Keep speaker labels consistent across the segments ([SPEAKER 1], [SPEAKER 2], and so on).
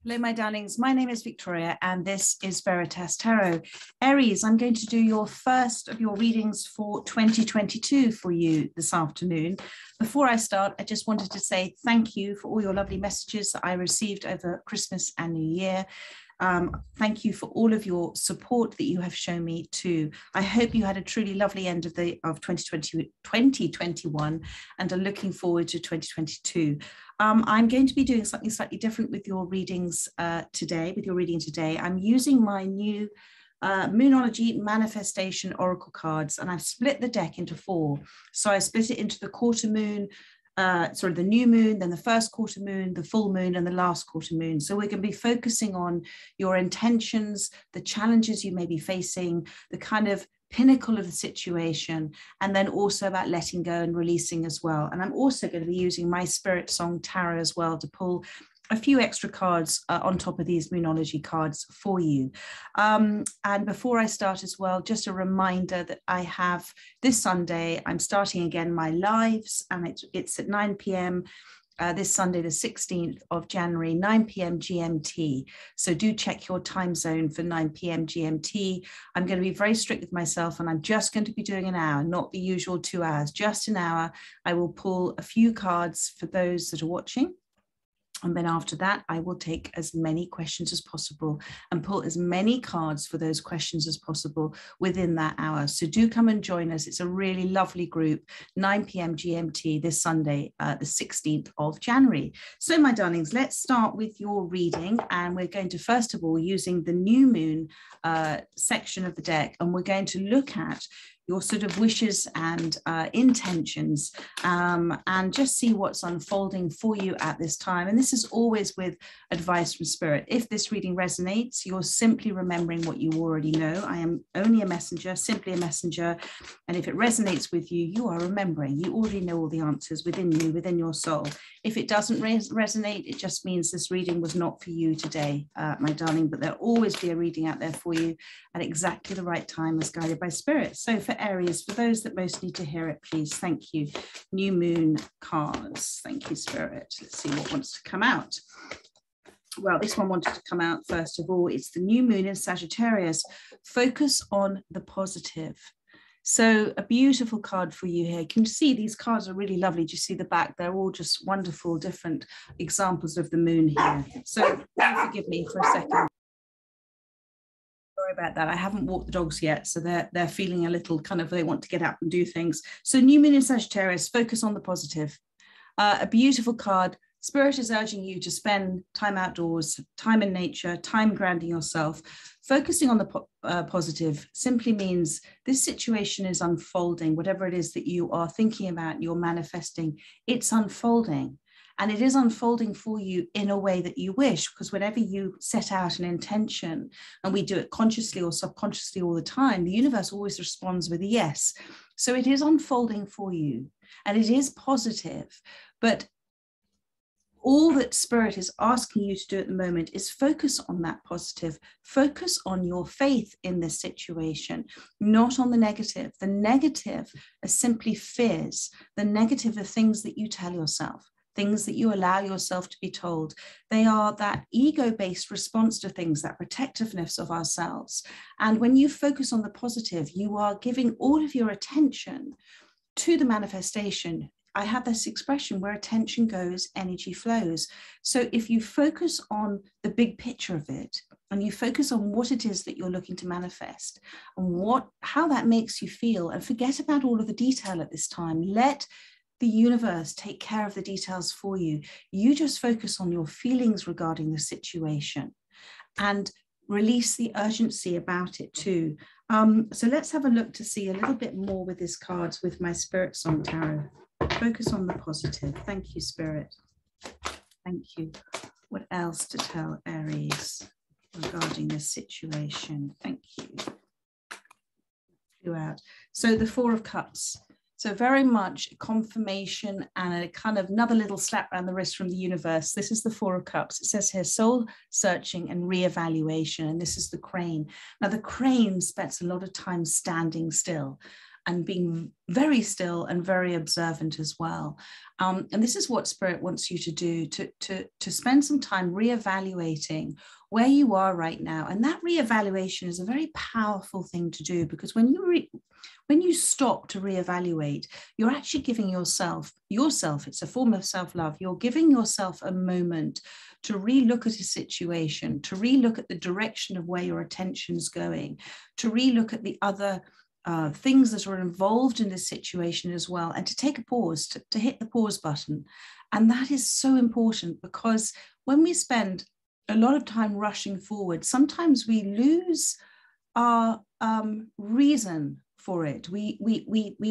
[SPEAKER 1] Hello, my darlings. My name is Victoria, and this is Veritas Tarot. Aries, I'm going to do your first of your readings for 2022 for you this afternoon. Before I start, I just wanted to say thank you for all your lovely messages that I received over Christmas and New Year. Thank you for all of your support that you have shown me too. I hope you had a truly lovely end of 2021 and are looking forward to 2022. I'm going to be doing something slightly different with your readings today, with your reading today. I'm using my new Moonology Manifestation Oracle cards, and I've split the deck into 4. So I split it into the quarter moon, the new moon, then the first quarter moon, the full moon, and the last quarter moon. So we're going to be focusing on your intentions, the challenges you may be facing, the kind of pinnacle of the situation, and then also about letting go and releasing as well. And I'm also going to be using my Spirit Song Tarot as well to pull a few extra cards on top of these Moonology cards for you. And before I start as well, just a reminder that I have this Sunday, I'm starting again my lives, and it's at 9 p.m. This Sunday, the 16th of January, 9 p.m. GMT. So do check your time zone for 9 p.m. GMT. I'm going to be very strict with myself, and I'm just going to be doing an hour, not the usual 2 hours, just an hour. I will pull a few cards for those that are watching. And then after that, I will take as many questions as possible and pull as many cards for those questions as possible within that hour. So do come and join us. It's a really lovely group, 9 p.m. GMT this Sunday, the 16th of January. So my darlings, let's start with your reading. And we're going to, first of all, using the new moon section of the deck, and we're going to look at your sort of wishes and intentions, and just see what's unfolding for you at this time. And this is always with advice from Spirit. If this reading resonates, you're simply remembering what you already know. I am only a messenger, simply a messenger. And if it resonates with you, you are remembering. You already know all the answers within you, within your soul. If it doesn't resonate, it just means this reading was not for you today, my darling, but there'll always be a reading out there for you at exactly the right time as guided by Spirit. So for Aries, for those that most need to hear it, please, thank you. New moon cards. Thank you, Spirit. Let's see what wants to come out. Well, this one wanted to come out first of all. It's the new moon in Sagittarius. Focus on the positive. So a beautiful card for you here. You can see these cards are really lovely. Do you see the back? They're all just wonderful, different examples of the moon here. So forgive me for a second. Sorry about that. I haven't walked the dogs yet, so they're feeling a little kind of, they want to get up and do things. So new moon in Sagittarius, focus on the positive. A beautiful card. Spirit is urging you to spend time outdoors, time in nature, time grounding yourself. Focusing on the positive simply means this situation is unfolding. Whatever it is that you are thinking about, you're manifesting, it's unfolding. And it is unfolding for you in a way that you wish, because whenever you set out an intention, and we do it consciously or subconsciously all the time, the universe always responds with a yes. So it is unfolding for you, and it is positive. But all that Spirit is asking you to do at the moment is focus on that positive, focus on your faith in this situation, not on the negative. The negative are simply fears. The negative are things that you tell yourself, things that you allow yourself to be told. They are that ego-based response to things, that protectiveness of ourselves. And when you focus on the positive, you are giving all of your attention to the manifestation. I have this expression, where attention goes, energy flows. So if you focus on the big picture of it, and you focus on what it is that you're looking to manifest, and how that makes you feel, and forget about all of the detail at this time. Let the universe take care of the details for you. You just focus on your feelings regarding the situation and release the urgency about it too. So let's have a look to see a little bit more with these cards with my Spirit Song Tarot. Focus on the positive. Thank you, Spirit. Thank you. What else to tell Aries regarding this situation? Thank you. Throughout. So the Four of Cups. So very much confirmation and a kind of another little slap around the wrist from the universe. This is the Four of Cups. It says here, soul searching and reevaluation. And this is the crane. Now the crane spends a lot of time standing still. and being very still and very observant as well. And this is what Spirit wants you to do, to spend some time reevaluating where you are right now. And that reevaluation is a very powerful thing to do, because when you stop to reevaluate, you're actually giving yourself, it's a form of self-love. You're giving yourself a moment to relook at a situation, to relook at the direction of where your attention's going, to relook at the other things that are involved in this situation as well, and to take a pause, to hit the pause button. And that is so important, because when we spend a lot of time rushing forward, sometimes we lose our reason for it. We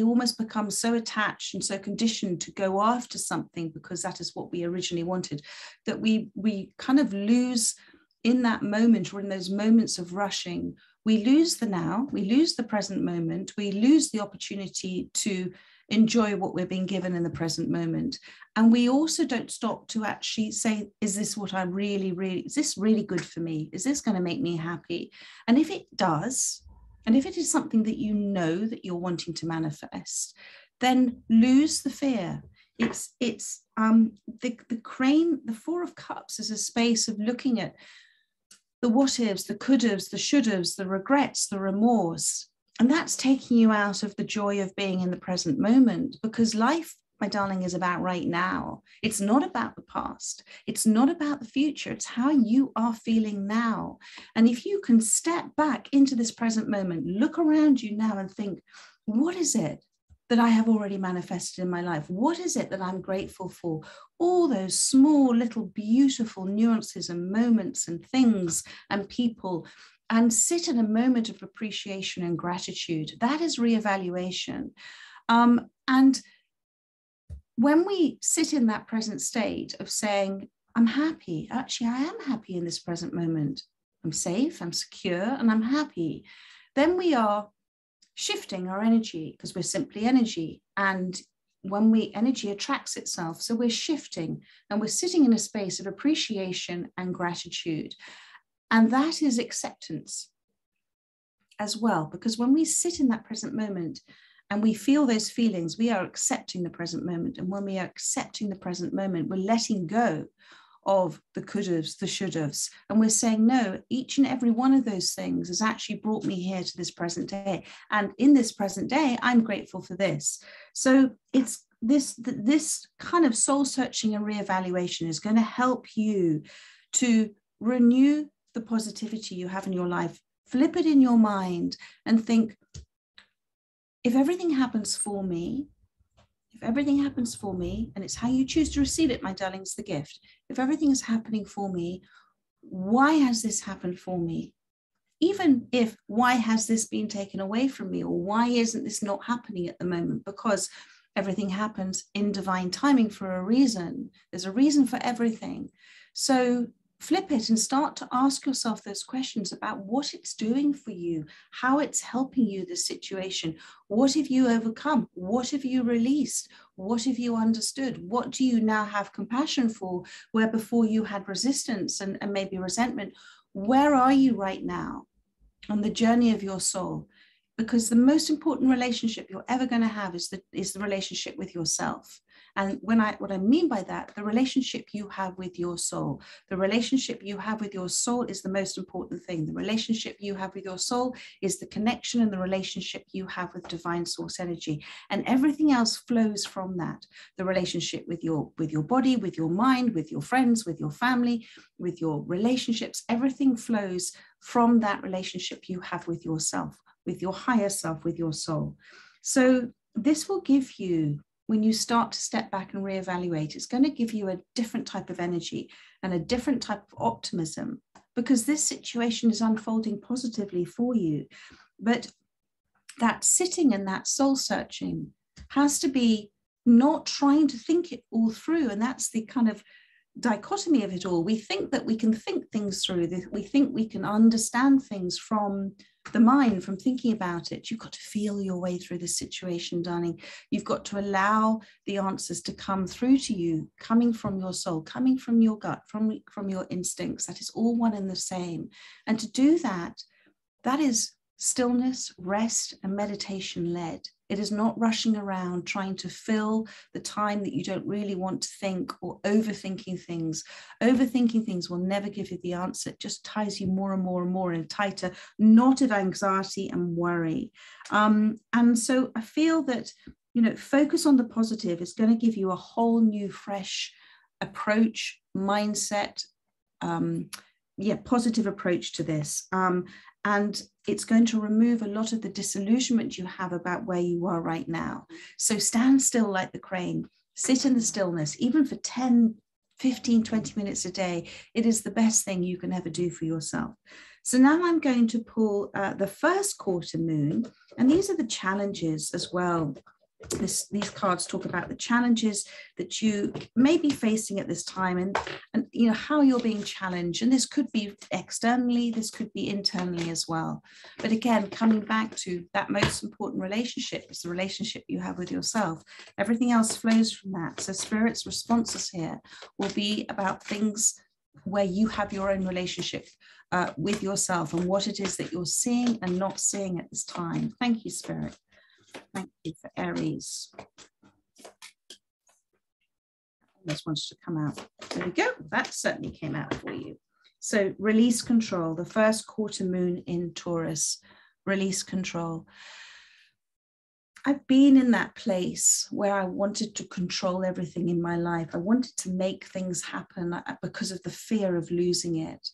[SPEAKER 1] almost become so attached and so conditioned to go after something because that is what we originally wanted, that we kind of lose in that moment, or in those moments of rushing, we lose the now, we lose the present moment, we lose the opportunity to enjoy what we're being given in the present moment. And we also don't stop to actually say, is this what I is this really good for me? Is this going to make me happy? And if it does, and if it is something that you know that you're wanting to manifest, then lose the fear. It's the crane, the Four of Cups is a space of looking at the what ifs, the could haves, the should haves, the regrets, the remorse. And that's taking you out of the joy of being in the present moment, because life, my darling, is about right now. It's not about the past. It's not about the future. It's how you are feeling now. And if you can step back into this present moment, look around you now and think, what is it that I have already manifested in my life? What is it that I'm grateful for? All those small, little, beautiful nuances and moments and things and people, and sit in a moment of appreciation and gratitude. That is reevaluation. And when we sit in that present state of saying, I'm happy, actually, I am happy in this present moment. I'm safe, I'm secure, and I'm happy. Then we are shifting our energy, because we're simply energy. And when energy attracts itself, so we're shifting and we're sitting in a space of appreciation and gratitude. And that is acceptance as well, because when we sit in that present moment and we feel those feelings, we are accepting the present moment. And when we are accepting the present moment, we're letting go of the could haves, the should haves. And we're saying, no, each and every one of those things has actually brought me here to this present day. And in this present day, I'm grateful for this. So it's this kind of soul searching and reevaluation is going to help you to renew the positivity you have in your life. Flip it in your mind and think, if everything happens for me, and it's how you choose to receive it, my darling, it's the gift. If everything is happening for me, why has this happened for me? Even if, why has this been taken away from me? Or why isn't this not happening at the moment? Because everything happens in divine timing for a reason. There's a reason for everything. So flip it and start to ask yourself those questions about what it's doing for you, how it's helping you, the situation. What have you overcome? What have you released? What have you understood? What do you now have compassion for, where before you had resistance and maybe resentment? Where are you right now on the journey of your soul? Because the most important relationship you're ever going to have is the relationship with yourself. And what I mean by that, the relationship you have with your soul. The relationship you have with your soul is the most important thing. The relationship you have with your soul is the connection and the relationship you have with divine source energy. And everything else flows from that. The relationship with your body, with your mind, with your friends, with your family, with your relationships, everything flows from that relationship you have with yourself, with your higher self, with your soul. So this will give you, when you start to step back and reevaluate, it's going to give you a different type of energy and a different type of optimism, because this situation is unfolding positively for you. But that sitting and that soul searching has to be not trying to think it all through. And that's the kind of dichotomy of it all. We think that we can think things through. We think we can understand things from the mind, from thinking about it. You've got to feel your way through this situation, darling. You've got to allow the answers to come through to you, coming from your soul, coming from your gut, from your instincts. That is all one and the same. And to do that, that is stillness, rest, and meditation led. It is not rushing around trying to fill the time that you don't really want to think, or overthinking things. Overthinking things will never give you the answer. It just ties you more and more and more in a tighter knot of anxiety and worry. And so I feel that, you know, focus on the positive is going to give you a whole new, fresh approach, mindset, positive approach to this. And it's going to remove a lot of the disillusionment you have about where you are right now. So stand still like the crane, sit in the stillness, even for 10, 15, 20 minutes a day. It is the best thing you can ever do for yourself. So now I'm going to pull the first quarter moon, and these are the challenges as well. These cards talk about the challenges that you may be facing at this time, and you know how you're being challenged. And this could be externally, this could be internally as well. But again, coming back to that most important relationship is the relationship you have with yourself. Everything else flows from that. So Spirit's responses here will be about things where you have your own relationship with yourself, and what it is that you're seeing and not seeing at this time. Thank you, Spirit. Thank you for Aries. Almost wanted to come out. There we go. That certainly came out for you. So release control, the first quarter moon in Taurus, release control. I've been in that place where I wanted to control everything in my life. I wanted to make things happen because of the fear of losing it.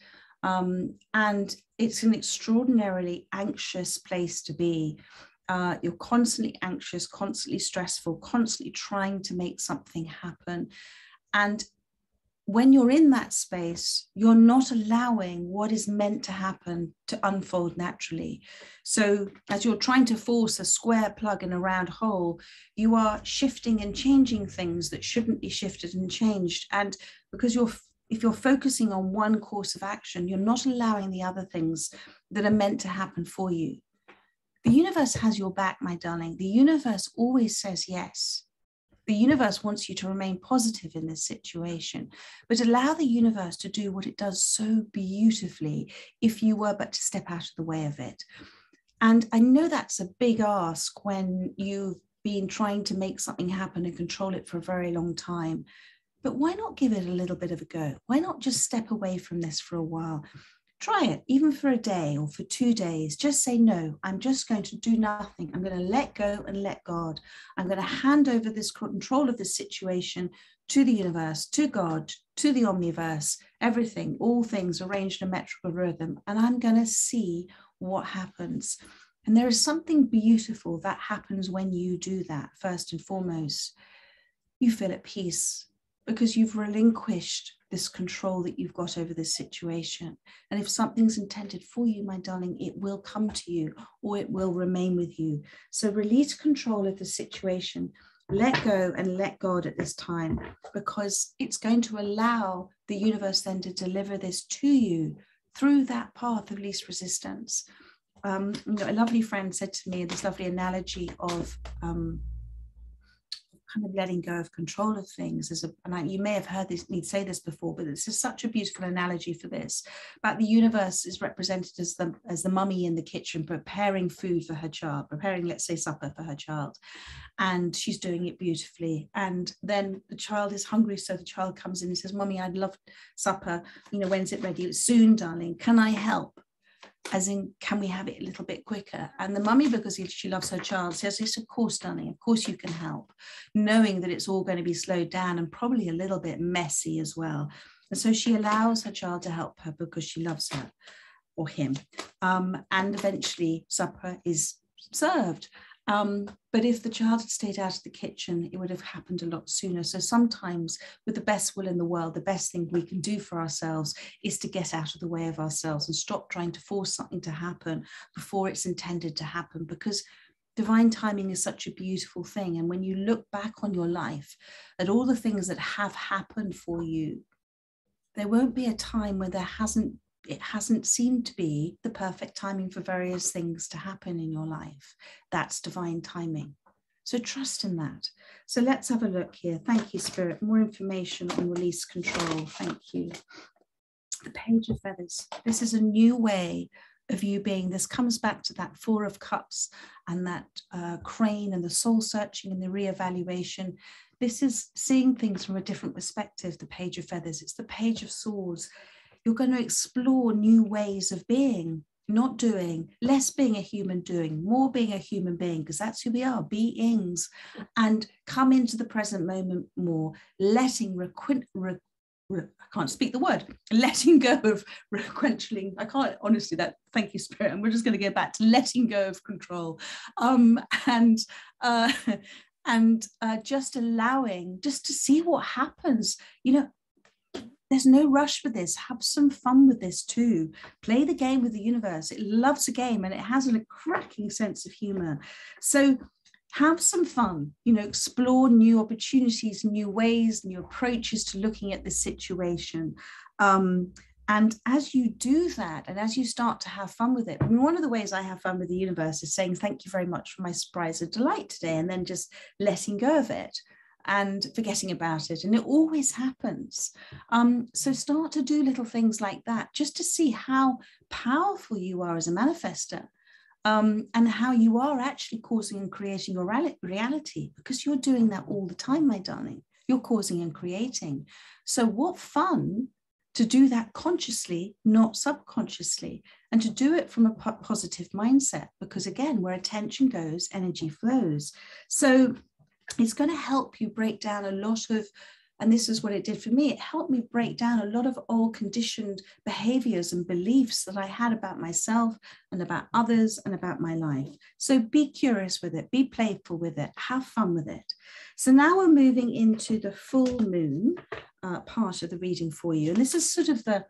[SPEAKER 1] And it's an extraordinarily anxious place to be. You're constantly anxious, constantly stressful, constantly trying to make something happen. And when you're in that space, you're not allowing what is meant to happen to unfold naturally. So as you're trying to force a square plug in a round hole, you are shifting and changing things that shouldn't be shifted and changed. And because if you're focusing on one course of action, you're not allowing the other things that are meant to happen for you. The universe has your back, my darling. The universe always says yes. The universe wants you to remain positive in this situation, but allow the universe to do what it does so beautifully if you were but to step out of the way of it. And I know that's a big ask when you've been trying to make something happen and control it for a very long time. But why not give it a little bit of a go? Why not just step away from this for a while? Try it, even for a day or for 2 days. Just say, no, I'm just going to do nothing. I'm going to let go and let God. I'm going to hand over this control of this situation to the universe, to God, to the omniverse, everything, all things arranged in a metrical rhythm. And I'm going to see what happens. And there is something beautiful that happens when you do that. First and foremost, you feel at peace, because you've relinquished this control that you've got over this situation. And if something's intended for you, my darling, it will come to you, or it will remain with you. So release control of the situation, let go and let God at this time, because it's going to allow the universe then to deliver this to you through that path of least resistance. You know, a lovely friend said to me this lovely analogy of kind of letting go of control of things. You may have heard me say this before, but it's just such a beautiful analogy for this. But the universe is represented as the mummy in the kitchen preparing food for her child, preparing, let's say, supper for her child. And she's doing it beautifully. And then the child is hungry, so the child comes in and says, "Mummy, I'd love supper. You know, when's it ready?" "Soon, darling. Can I help?" As in, can we have it a little bit quicker? And the mummy, because she loves her child, says, "Yes, of course, darling, of course you can help," knowing that it's all going to be slowed down and probably a little bit messy as well. And so she allows her child to help her because she loves her or him. And eventually supper is served. But if the child had stayed out of the kitchen, it would have happened a lot sooner. So sometimes, with the best will in the world, the best thing we can do for ourselves is to get out of the way of ourselves and stop trying to force something to happen before it's intended to happen, because divine timing is such a beautiful thing. And when you look back on your life at all the things that have happened for you, there won't be a time where it hasn't seemed to be the perfect timing for various things to happen in your life. That's divine timing. So trust in that. So let's have a look here. Thank you, Spirit. More information on release control. Thank you. The Page of Feathers. This is a new way of you being, this comes back to that Four of Cups and that crane and the soul searching and the reevaluation. This is seeing things from a different perspective, the Page of Feathers. It's the Page of Swords. You're going to explore new ways of being, not doing, less being a human doing, more being a human being, because that's who we are, beings, and come into the present moment more, letting I can't speak the word, letting go of relinquishing. I can't, honestly, that, thank you, Spirit. And we're just going to go back to letting go of control, and just allowing, just to see what happens. You know, there's no rush with this. Have some fun with this too. Play the game with the universe. It loves a game and it has a cracking sense of humor. So have some fun, you know, explore new opportunities, new ways, new approaches to looking at this situation. And as you do that, and as you start to have fun with it, I mean, one of the ways I have fun with the universe is saying, thank you very much for my surprise of delight today, and then just letting go of it and forgetting about it. And it always happens. So start to do little things like that, just to see how powerful you are as a manifester, and how you are actually causing and creating your reality, because you're doing that all the time, my darling. You're causing and creating. So what fun to do that consciously, not subconsciously, and to do it from a positive mindset, because again, where attention goes, energy flows. So it's going to help you break down a lot of, and this is what it did for me, it helped me break down a lot of old conditioned behaviors and beliefs that I had about myself and about others and about my life. So be curious with it, be playful with it, have fun with it. So now we're moving into the full moon part of the reading for you. And this is sort of the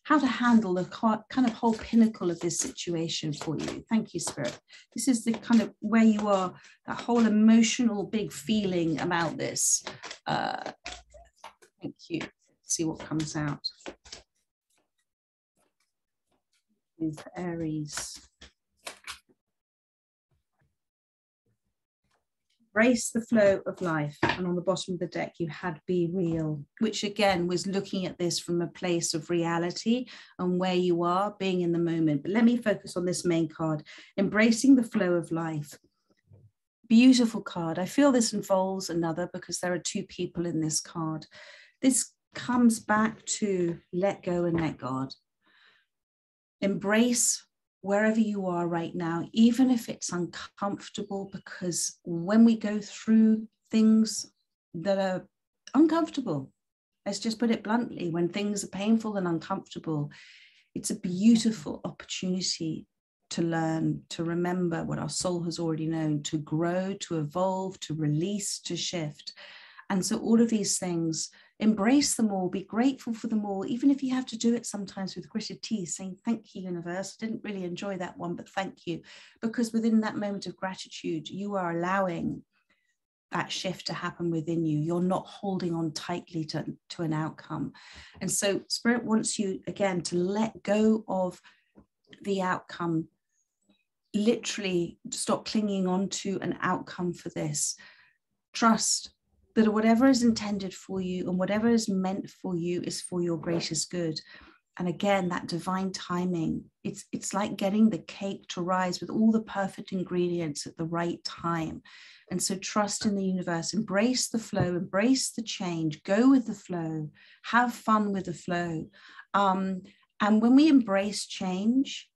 [SPEAKER 1] how to handle the kind of whole pinnacle of this situation for you. Thank you, Spirit. This is the kind of where you are, that whole emotional big feeling about this. Thank you. Let's see what comes out. With Aries. Embrace the flow of life. And on the bottom of the deck, you had Be Real, which again was looking at this from a place of reality and where you are, being in the moment. But let me focus on this main card, Embracing the Flow of Life. Beautiful card. I feel this involves another because there are two people in this card. This comes back to let go and let God. Embrace wherever you are right now, even if it's uncomfortable, because when we go through things that are uncomfortable, let's just put it bluntly, when things are painful and uncomfortable, it's a beautiful opportunity to learn, to remember what our soul has already known, to grow, to evolve, to release, to shift. And so all of these things, embrace them all, be grateful for them all, even if you have to do it sometimes with gritted teeth, saying, thank you, universe, I didn't really enjoy that one, but thank you. Because within that moment of gratitude, you are allowing that shift to happen within you. You're not holding on tightly to an outcome. And so Spirit wants you, again, to let go of the outcome, literally stop clinging on to an outcome for this. Trust that whatever is intended for you and whatever is meant for you is for your greatest good. And again, that divine timing, it's like getting the cake to rise with all the perfect ingredients at the right time. And so trust in the universe, embrace the flow, embrace the change, go with the flow, have fun with the flow. And when we embrace change,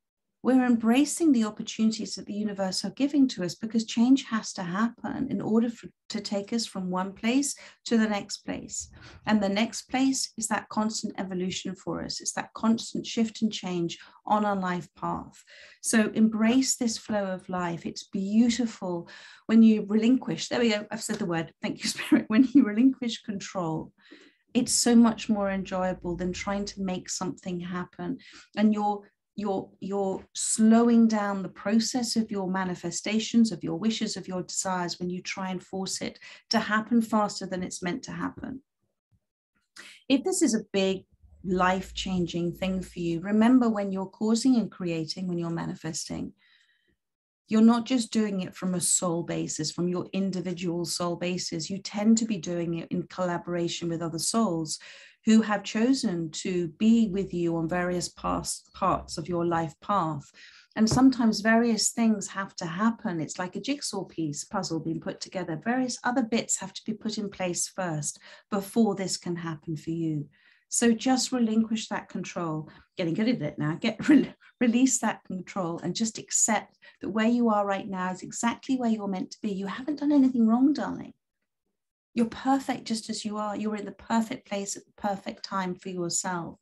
[SPEAKER 1] we're embracing the opportunities that the universe are giving to us, because change has to happen in order to take us from one place to the next place. And the next place is that constant evolution for us. It's that constant shift and change on our life path. So embrace this flow of life. It's beautiful when you relinquish. There we go. I've said the word. Thank you, Spirit. When you relinquish control, it's so much more enjoyable than trying to make something happen. And you're slowing down the process of your manifestations, of your wishes, of your desires, when you try and force it to happen faster than it's meant to happen. If this is a big life-changing thing for you, remember, when you're causing and creating, when you're manifesting, you're not just doing it from a soul basis, from your individual soul basis. You tend to be doing it in collaboration with other souls who have chosen to be with you on various parts of your life path. And sometimes various things have to happen. It's like a jigsaw puzzle being put together. Various other bits have to be put in place first before this can happen for you. So just relinquish that control. Getting good at it now. Release that control and just accept that where you are right now is exactly where you're meant to be. You haven't done anything wrong, darling. You're perfect just as you are. You're in the perfect place at the perfect time for yourself.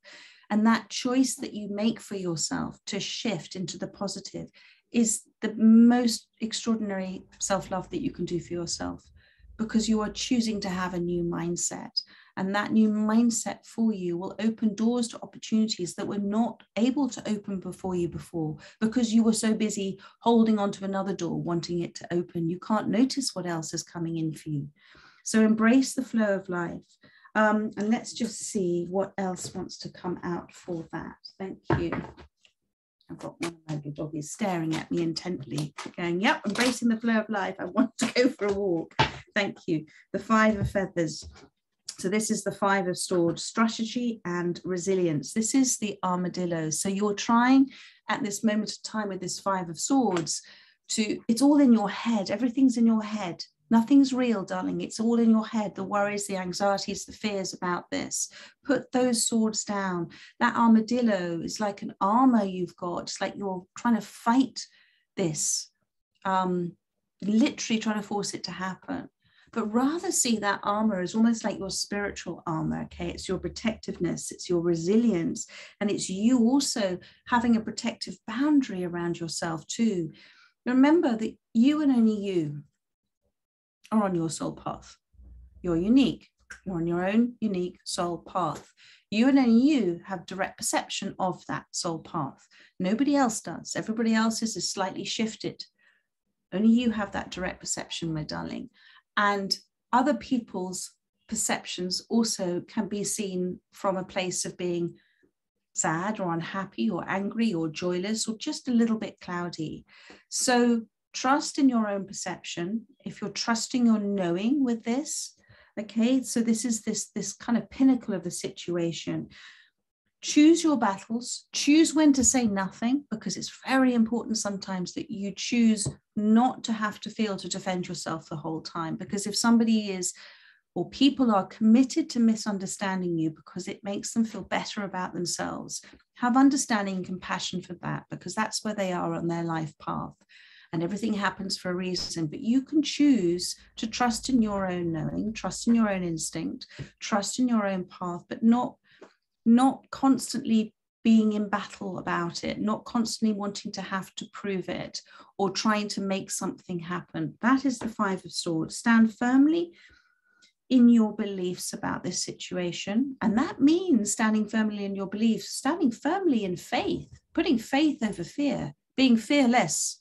[SPEAKER 1] And that choice that you make for yourself to shift into the positive is the most extraordinary self-love that you can do for yourself, because you are choosing to have a new mindset. And that new mindset for you will open doors to opportunities that were not able to open before, because you were so busy holding on to another door, wanting it to open. You can't notice what else is coming in for you. So embrace the flow of life. And let's just see what else wants to come out for that. Thank you. I've got one of my little doggies staring at me intently, going, yep, embracing the flow of life. I want to go for a walk. Thank you. The 5 of Feathers. So this is the 5 of Swords, strategy and resilience. This is the armadillo. So you're trying at this moment of time with this 5 of Swords it's all in your head. Everything's in your head. Nothing's real, darling. It's all in your head. The worries, the anxieties, the fears about this. Put those swords down. That armadillo is like an armor you've got. It's like you're trying to fight this, literally trying to force it to happen. But rather see that armor as almost like your spiritual armor, okay? It's your protectiveness, it's your resilience, and it's you also having a protective boundary around yourself too. Remember that you and only you are on your soul path. You're unique. You're on your own unique soul path. You and only you have direct perception of that soul path. Nobody else does. Everybody else's is slightly shifted. Only you have that direct perception, my darling. And other people's perceptions also can be seen from a place of being sad or unhappy or angry or joyless or just a little bit cloudy. So trust in your own perception. If you're trusting your knowing with this, okay, so this is this kind of pinnacle of the situation. Choose your battles, choose when to say nothing, because it's very important sometimes that you choose not to have to feel to defend yourself the whole time. Because if somebody is, or people are committed to misunderstanding you because it makes them feel better about themselves, have understanding and compassion for that, because that's where they are on their life path. And everything happens for a reason, but you can choose to trust in your own knowing, trust in your own instinct, trust in your own path, but not constantly being in battle about it, not constantly wanting to have to prove it or trying to make something happen. That is the 5 of Swords. Stand firmly in your beliefs about this situation. And that means standing firmly in your beliefs, standing firmly in faith, putting faith over fear, being fearless.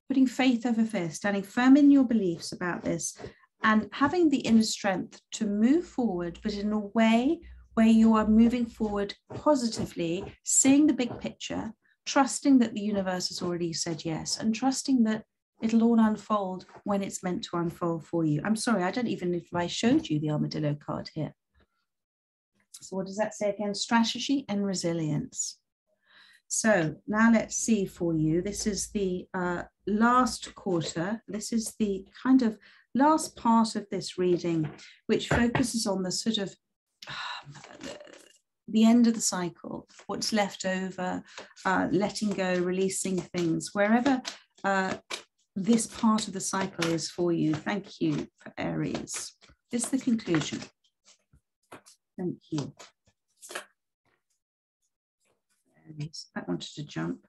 [SPEAKER 1] Putting faith over fear, standing firm in your beliefs about this, and having the inner strength to move forward, but in a way where you are moving forward positively, seeing the big picture, trusting that the universe has already said yes, and trusting that it'll all unfold when it's meant to unfold for you. I'm sorry, I don't even know if I showed you the armadillo card here. So what does that say again? Strategy and resilience. So now let's see for you. This is the last quarter. This is the kind of last part of this reading, which focuses on the sort of the end of the cycle, what's left over, letting go, releasing things, wherever this part of the cycle is for you. Thank you for Aries. This is the conclusion. Thank you. That wanted to jump,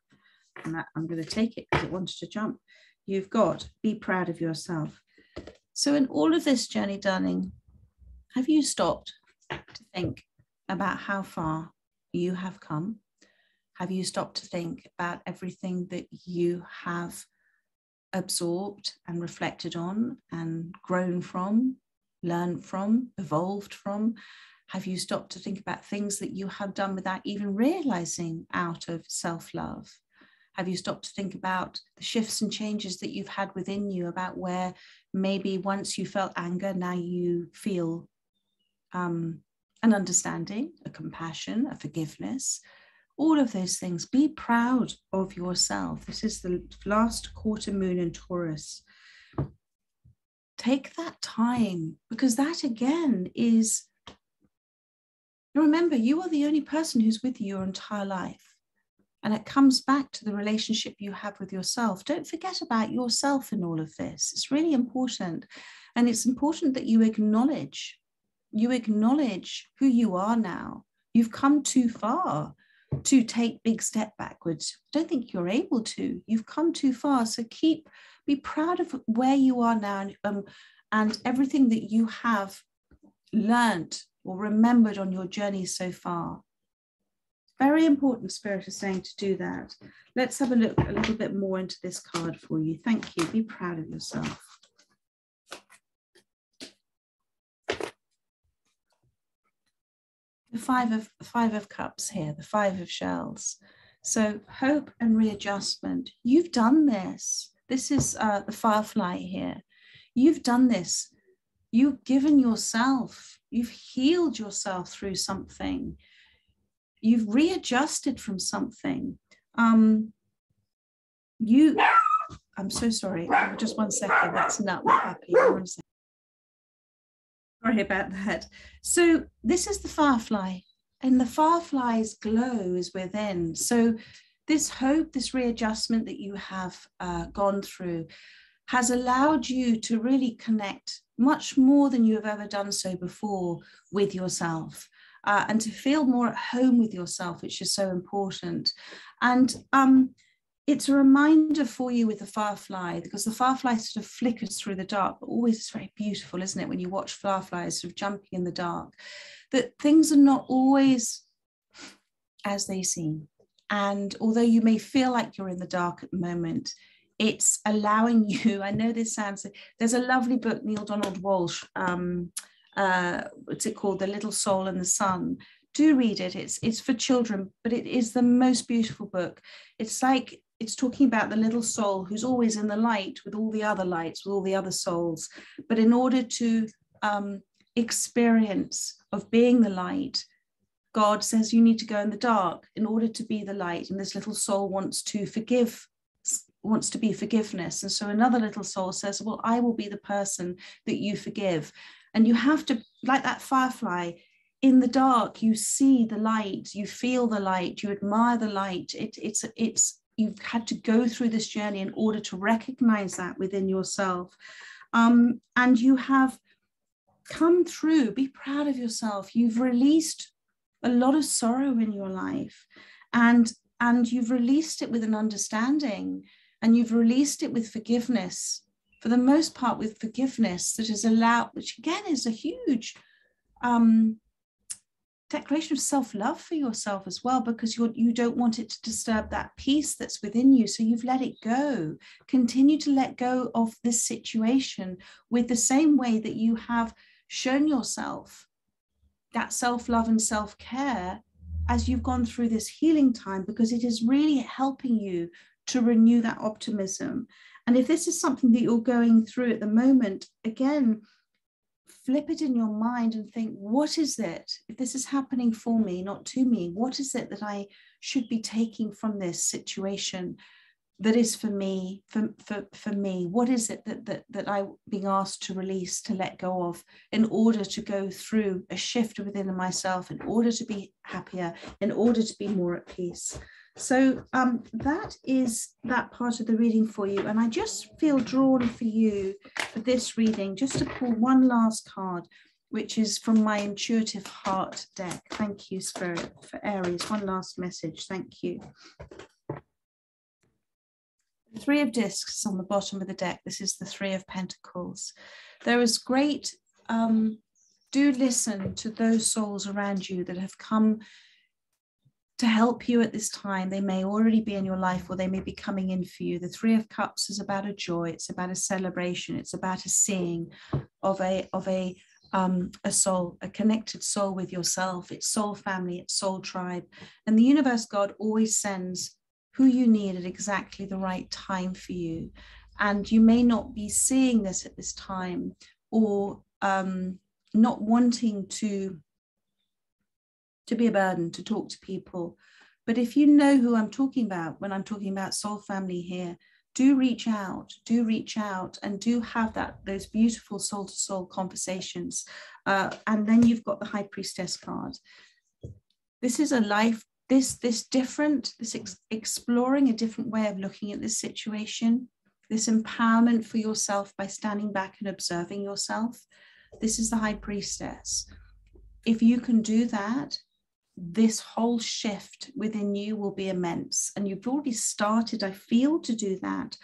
[SPEAKER 1] and that I'm going to take it because it wanted to jump. You've got, be proud of yourself. So in all of this journey, darling, have you stopped to think about how far you have come? Have you stopped to think about everything that you have absorbed and reflected on and grown from, learned from, evolved from? Have you stopped to think about things that you have done without even realizing out of self-love? Have you stopped to think about the shifts and changes that you've had within you, about where maybe once you felt anger, now you feel an understanding, a compassion, a forgiveness, all of those things. Be proud of yourself. This is the last quarter moon in Taurus. Take that time, because that again is, remember, you are the only person who's with you your entire life. And it comes back to the relationship you have with yourself. Don't forget about yourself in all of this. It's really important. And it's important that you acknowledge who you are now. You've come too far to take big step backwards. I don't think you're able to. You've come too far. So be proud of where you are now, and everything that you have learned or remembered on your journey so far. Very important, Spirit is saying to do that. Let's have a look a little bit more into this card for you. Thank you. Be proud of yourself. The five of cups here, the 5 of shells. So hope and readjustment. You've done this. This is the firefly here. You've done this. You've given yourself. You've healed yourself through something. You've readjusted from something. I'm so sorry. Just 1 second. That's not happy. 1 second. Sorry about that. So this is the firefly, and the firefly's glow is within. So this hope, this readjustment that you have gone through has allowed you to really connect much more than you have ever done so before with yourself, and to feel more at home with yourself, which is so important. And it's a reminder for you with the firefly, because the firefly sort of flickers through the dark, but always it's very beautiful, isn't it? When you watch fireflies sort of jumping in the dark, that things are not always as they seem. And although you may feel like you're in the dark at the moment, it's allowing you, I know this sounds, there's a lovely book, Neil Donald Walsh, what's it called? The Little Soul in the Sun. Do read it. It's for children, but it is the most beautiful book. It's like, it's talking about the little soul who's always in the light with all the other lights, with all the other souls. But in order to experience of being the light, God says you need to go in the dark in order to be the light. And this little soul wants to be forgiveness. And so another little soul says, well, I will be the person that you forgive. And you have to, like that firefly, in the dark, you see the light, you feel the light, you admire the light. You've had to go through this journey in order to recognize that within yourself. And you have come through. Be proud of yourself. You've released a lot of sorrow in your life, and you've released it with an understanding, and you've released it with forgiveness, for the most part with forgiveness that is allowed, which again is a huge declaration of self-love for yourself as well, because you don't want it to disturb that peace that's within you. So you've let it go. Continue to let go of this situation with the same way that you have shown yourself that self-love and self-care as you've gone through this healing time, because it is really helping you to renew that optimism. And if this is something that you're going through at the moment, again, flip it in your mind and think, what is it? If this is happening for me, not to me, what is it that I should be taking from this situation that is for me, for me? What is it that I'm being asked to release, to let go of, in order to go through a shift within myself, in order to be happier, in order to be more at peace? So that is that part of the reading for you. And I just feel drawn for you for this reading, just to pull one last card, which is from my Intuitive Heart deck. Thank you, Spirit, for Aries. One last message. Thank you. The 3 of Discs on the bottom of the deck. This is the 3 of Pentacles. There is great, do listen to those souls around you that have come to help you at this time. They may already be in your life, or they may be coming in for you. The 3 of Cups is about a joy. It's about a celebration. It's about a seeing of a soul, a connected soul with yourself. It's soul family, it's soul tribe. And the universe, God, always sends who you need at exactly the right time for you. And you may not be seeing this at this time, or not wanting to to be a burden, to talk to people. But if you know who I'm talking about when I'm talking about soul family here, do reach out and do have those beautiful soul to soul conversations. And then you've got the High Priestess card. This is a life, this exploring a different way of looking at this situation, this empowerment for yourself by standing back and observing yourself. This is the High Priestess. If you can do that, this whole shift within you will be immense. And you've already started, I feel, to do that.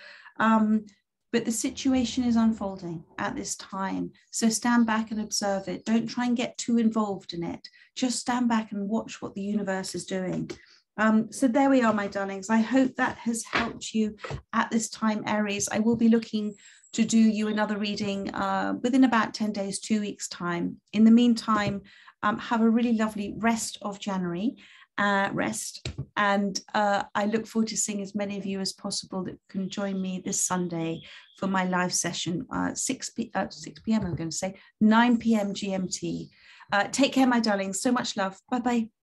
[SPEAKER 1] But the situation is unfolding at this time. So stand back and observe it. Don't try and get too involved in it. Just stand back and watch what the universe is doing. So there we are, my darlings. I hope that has helped you at this time, Aries. I will be looking to do you another reading within about 10 days, 2 weeks' time. In the meantime, have a really lovely rest of January. And I look forward to seeing as many of you as possible that can join me this Sunday for my live session, 6 p.m. I'm going to say 9 p.m. GMT. Take care, my darlings. So much love. Bye-bye.